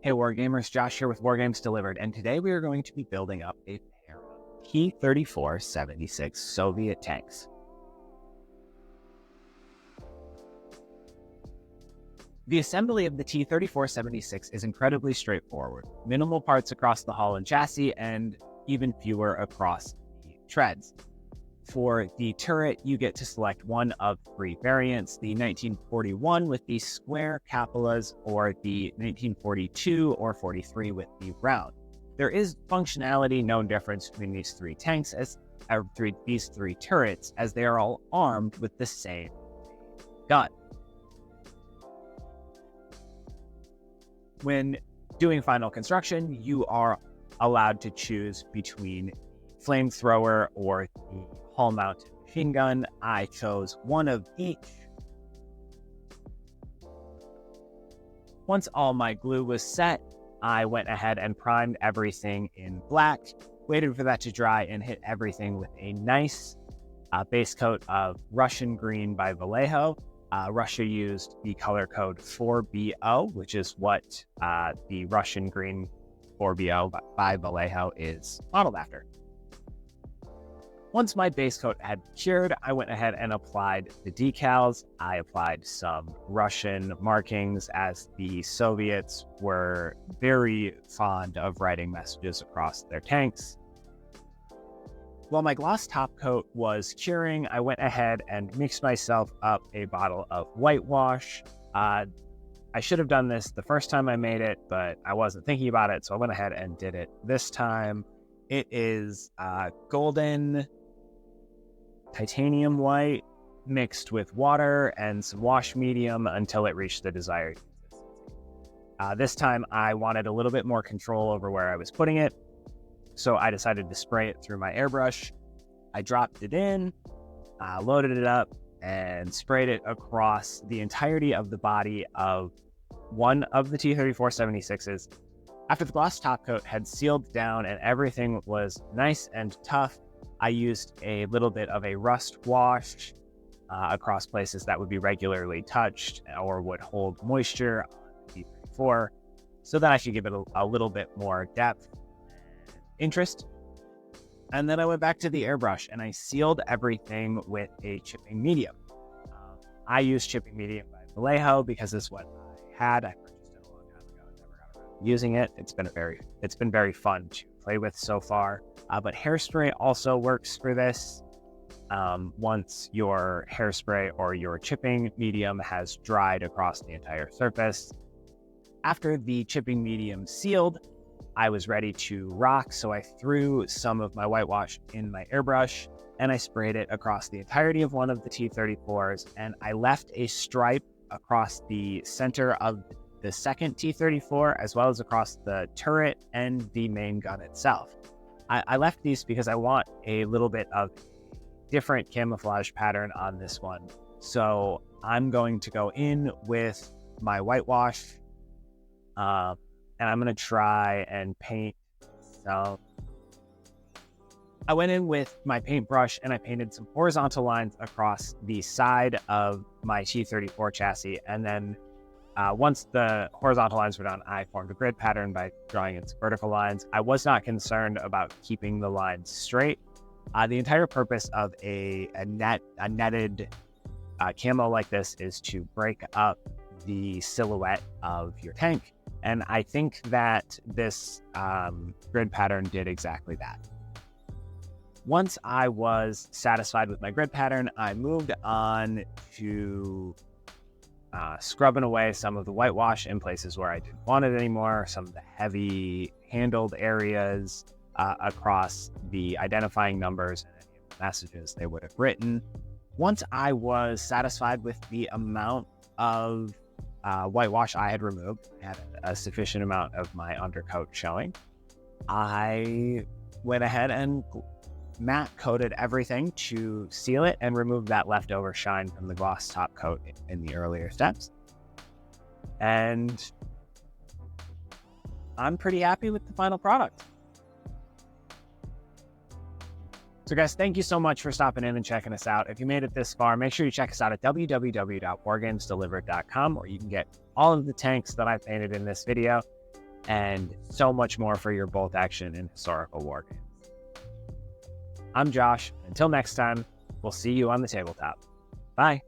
Hey Wargamers, Josh here with Wargames Delivered, and today we are going to be building up a pair of T-34 76 Soviet tanks. The assembly of the T-34 76 is incredibly straightforward. Minimal parts across the hull and chassis, and even fewer across the treads. For the turret, you get to select one of three variants, the 1941 with the square cupolas, or the 1942 or 43 with the round. There is functionality, no difference between these three tanks, these three turrets, as they are all armed with the same gun. When doing final construction, you are allowed to choose between flamethrower or the hull-mounted machine gun. I chose one of each. Once all my glue was set, I went ahead and primed everything in black, waited for that to dry, and hit everything with a nice base coat of Russian green by Vallejo. Russia used the color code 4BO, which is what the Russian green 4BO by Vallejo is modeled after. Once my base coat had cured, I went ahead and applied the decals. I applied some Russian markings, as the Soviets were very fond of writing messages across their tanks. While my gloss top coat was curing, I went ahead and mixed myself up a bottle of whitewash. I should have done this the first time I made it, but I wasn't thinking about it, so I went ahead and did it this time. It is golden titanium white mixed with water and some wash medium until it reached the desired consistency. This time I wanted a little bit more control over where I was putting it, so I decided to spray it through my airbrush. I dropped it in, loaded it up, and sprayed it across the entirety of the body of one of the T-34 76s. After the gloss top coat had sealed down and everything was nice and tough, I used a little bit of a rust wash across places that would be regularly touched or would hold moisture on the T-34, so that I could give it a little bit more depth and interest. And then I went back to the airbrush and I sealed everything with a chipping medium. I used chipping medium by Vallejo because this is what I had. I purchased it a long time ago and never got around to using it. It's been very fun to play with so far. But hairspray also works for this. Once your hairspray or your chipping medium has dried across the entire surface. After the chipping medium sealed, I was ready to rock, so I threw some of my whitewash in my airbrush and I sprayed it across the entirety of one of the T-34s, and I left a stripe across the center of the second T-34 as well as across the turret and the main gun itself. I left these because I want a little bit of different camouflage pattern on this one. So I'm going to go in with my whitewash and I'm going to try and paint some. I went in with my paintbrush and I painted some horizontal lines across the side of my T-34 chassis, and then once the horizontal lines were done, I formed a grid pattern by drawing in some vertical lines. I was not concerned about keeping the lines straight. The entire purpose of a netted camo like this is to break up the silhouette of your tank. And I think that this grid pattern did exactly that. Once I was satisfied with my grid pattern, I moved on to scrubbing away some of the whitewash in places where I didn't want it anymore, some of the heavy handled areas across the identifying numbers and any of the messages they would have written. Once I was satisfied with the amount of whitewash I had removed, I had a sufficient amount of my undercoat showing, I went ahead and matte coated everything to seal it and remove that leftover shine from the gloss top coat in the earlier steps. And I'm pretty happy with the final product. So guys, thank you so much for stopping in and checking us out. If you made it this far, make sure you check us out at www.wargamesdelivered.com, where you can get all of the tanks that I painted in this video. and so much more for your bolt action in historical war games. I'm Josh. Until next time, we'll see you on the tabletop. Bye.